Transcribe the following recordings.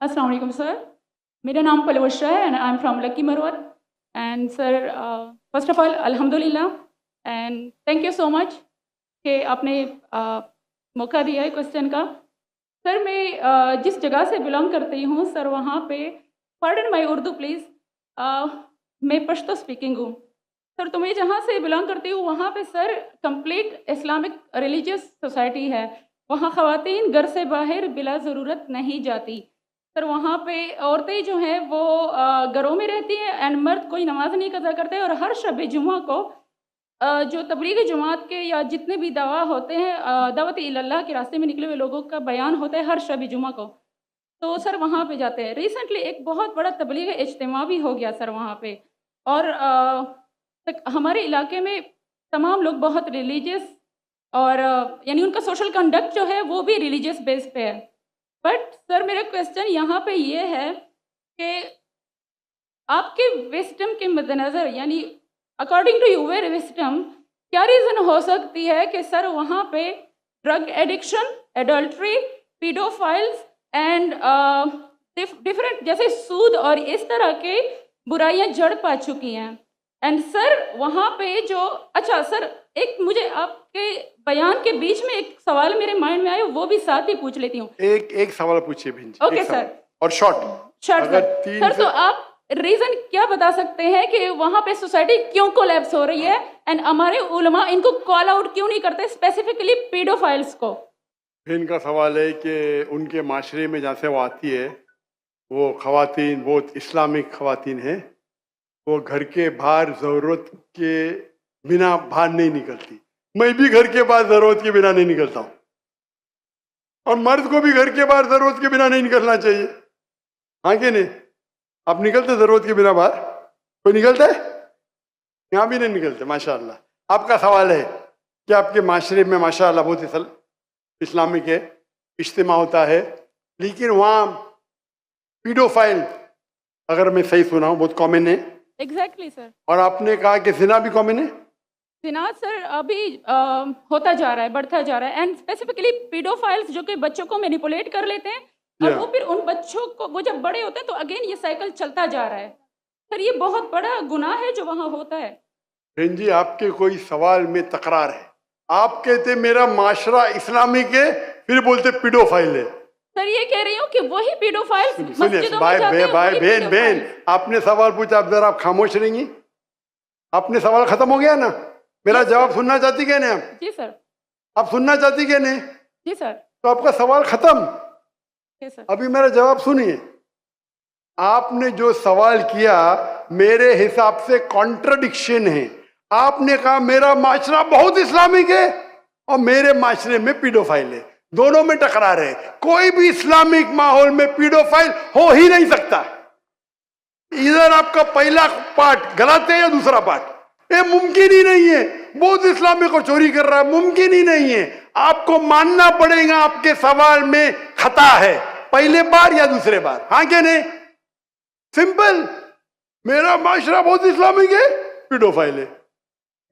अस्सलाम वालेकुम सर, मेरा नाम पलवशा है and I am from Lakki Marwat and sir first of all अल्हम्दुलिल्लाह and thank you so much कि आपने मौका दिया है क्वेश्चन का। सर मैं जिस जगह से बिलोंग करती हूँ सर वहाँ पे पार्डन माई उर्दू प्लीज़, मैं पश्तो स्पीकिंग हूँ सर। तो मैं जहाँ से बिलोंग करती हूँ वहाँ पे sir complete Islamic religious society है। वहाँ ख़वातीन घर से बाहर बिला ज़रूरत नहीं जाती सर। वहाँ पे औरतें जो हैं वो घरों में रहती हैं एंड मर्द कोई नमाज नहीं कज़ा करते। और हर शब जुमा को जो तबलीगी जमात के या जितने भी दवा होते हैं दावत इल्लल्लाह के रास्ते में निकले हुए लोगों का बयान होता है हर शब जुमा को, तो सर वहाँ पे जाते हैं। रिसेंटली एक बहुत बड़ा तबलीगी इज्तिमा भी हो गया सर वहाँ पे। और हमारे इलाके में तमाम लोग बहुत रिलीजियस और यानी उनका सोशल कंडक्ट जो है वो भी रिलीजियस बेस पे है। बट सर मेरा क्वेश्चन यहाँ पे ये है कि आपके विस्डम के मद्देनज़र यानी अकॉर्डिंग टू यूर विस्डम क्या रीज़न हो सकती है कि सर वहाँ पे drug addiction, adultery, paedophiles and different जैसे सूद और इस तरह के बुराइयाँ जड़ पा चुकी हैं। एंड सर वहाँ पे जो अच्छा सर एक मुझे आपके बयान के बीच में एक सवाल मेरे माइंड में आया, वो भी साथ ही पूछ लेती हूँ। एक सवाल पूछिए भिंजी। ओके सर, और शॉर्ट सर तो आप रीजन क्या बता सकते हैं कि वहाँ पे सोसाइटी क्यों कोलैप्स हो रही है एंड हमारे उलमा इनको कॉल आउट क्यों नहीं करते, स्पेसिफिकली पीडोफाइल्स को? इनका सवाल है कि उनके माशरे में जहाँ से वो आती है वो खवातीन बहुत इस्लामिक खवातीन हैं, वो घर के बाहर ज़रूरत के बिना बाहर नहीं निकलती। मैं भी घर के बाहर ज़रूरत के बिना नहीं निकलता हूँ और मर्द को भी घर के बाहर ज़रूरत के बिना नहीं निकलना चाहिए। हाँ कि नहीं? आप निकलते ज़रूरत के बिना बाहर? कोई निकलता है? यहाँ भी नहीं निकलते माशाअल्लाह। आपका सवाल है कि आपके माशरे में माशाअल्लाह बहुत इस्लामिक है, इज्तिमा होता है, लेकिन वहाँ पीडोफाइल अगर मैं सही सुना हूँ बहुत कॉमन है। Exactly sir. और आपने कहा कि जिना भी कॉमन है? जिना सर अभी होता जा रहा है, बढ़ता जा रहा है एंड स्पेसिफिकली पीडोफाइल्स जो कि बच्चों को मैनिपुलेट कर लेते हैं और वो फिर उन बच्चों को वो जब बड़े होते हैं तो अगेन ये साइकिल चलता जा रहा है सर। ये बहुत बड़ा गुनाह है जो वहाँ होता है। बहन जी आपके कोई सवाल में तकरार है। आप कहते मेरा माशरा इस्लामिक है, फिर बोलते पीडोफाइल है। सर ये कह रही हूँ कि वही पीडोफाइल्स मस्जिदों में जाते हैं। भाई बहन आपने सवाल पूछा, आप जरा आप खामोश रहेंगी? आपने सवाल खत्म हो गया ना? मेरा जवाब सुनना चाहती क्या नहीं आप? जी सर। आप सुनना चाहती क्या नहीं? जी सर। तो आपका सवाल खत्म। सर अभी मेरा जवाब सुनिए। आपने जो सवाल किया मेरे हिसाब से कॉन्ट्रडिक्शन है। आपने कहा मेरा माशरा बहुत इस्लामिक है और मेरे माशरे में पीडोफाइल है, दोनों में टकरार है। कोई भी इस्लामिक माहौल में पीडोफाइल हो ही नहीं सकता। इधर आपका पहला पार्ट गलत है या दूसरा पार्ट? ये मुमकिन ही नहीं है। बहुत इस्लामिक और चोरी कर रहा है, मुमकिन ही नहीं है। आपको मानना पड़ेगा आपके सवाल में खता है, पहले बार या दूसरे बार। हाँ क्या नहीं? सिंपल। मेरा माशरा बहुत इस्लामिक है, पीडोफाइल है।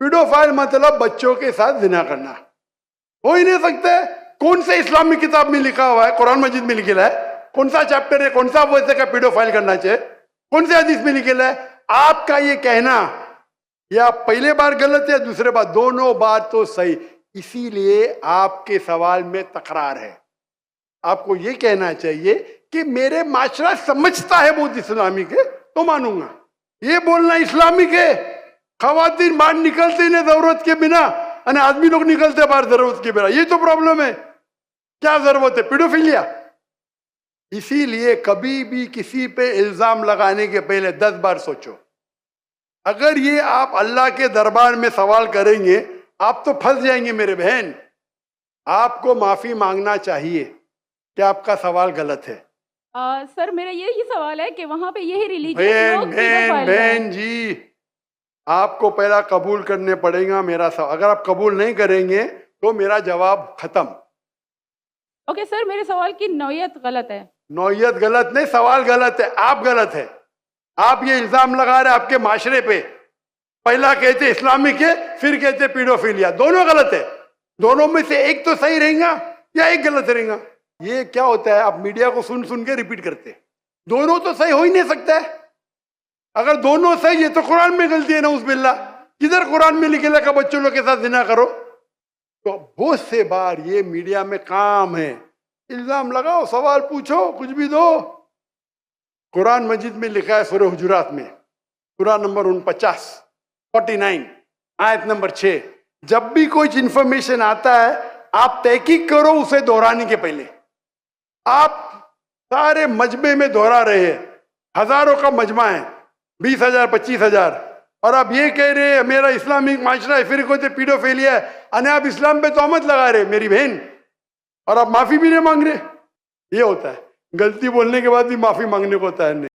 पीडोफाइल मतलब बच्चों के साथ जिना करना हो ही नहीं सकता है। कौन से इस्लामिक किताब में लिखा हुआ है? कुरान मजीद में लिखा है? कौन सा चैप्टर है? कौन सा वैसे का पीडोफाइल करना चाहिए? कौन से हदीस में लिखा है? आपका ये कहना या पहले बार गलत है, दूसरे बार, दोनों बार तो सही। इसीलिए आपके सवाल में तकरार है। आपको ये कहना चाहिए कि मेरे माशरा समझता है बहुत इस्लामिक है तो मानूंगा। ये बोलना इस्लामिक है, खवातीन बाहर निकलते नहीं जरूरत के बिना और आदमी लोग निकलते बाहर जरूरत के बिना, ये तो प्रॉब्लम है। क्या जरूरत है? पीडोफिलिया। इसीलिए कभी भी किसी पे इल्जाम लगाने के पहले 10 बार सोचो। अगर ये आप अल्लाह के दरबार में सवाल करेंगे आप तो फंस जाएंगे मेरे बहन। आपको माफी मांगना चाहिए कि आपका सवाल गलत है। सर मेरा यही सवाल है कि वहाँ पे यही रिलीजियस लोग बहन जी आपको पहला कबूल करने पड़ेगा मेरा सवाल। अगर आप कबूल नहीं करेंगे तो मेरा जवाब खत्म। ओके सर, मेरे सवाल की नौयत गलत है। नौयत गलत नहीं, सवाल गलत है, आप गलत है। आप ये इल्जाम लगा रहे आपके माशरे पे। पहला कहते इस्लामिक है, फिर कहते पीडोफिलिया। दोनों गलत है। दोनों में से एक तो सही रहेगा या एक गलत रहेगा। ये क्या होता है, आप मीडिया को सुन सुन के रिपीट करते हैं। दोनों तो सही हो ही नहीं सकता है। अगर दोनों सही है तो कुरान में गलती है ना, उस बिल्ला किधर कुरान में लिखेगा कि बच्चों लोग के साथ जिना करो। तो बहुत से बार ये मीडिया में काम है, इल्जाम लगाओ, सवाल पूछो, कुछ भी दो। कुरान मजीद में लिखा है सूरह हुजुरात में, सूरह नंबर 49 आयत नंबर 6, जब भी कोई इंफॉर्मेशन आता है आप तहकीक करो उसे दोहराने के पहले। आप सारे मजमे में दोहरा रहे हैं, हजारों का मजमा है, 20,000 25,000, और आप ये कह रहे हैं मेरा इस्लामिक माशरा है, फिर कोई पीडोफिलिया है, अने आप इस्लाम पे तोहमत लगा रहे मेरी बहन, और आप माफी भी नहीं मांग रहे। ये होता है, गलती बोलने के बाद भी माफी मांगने को होता है नहीं।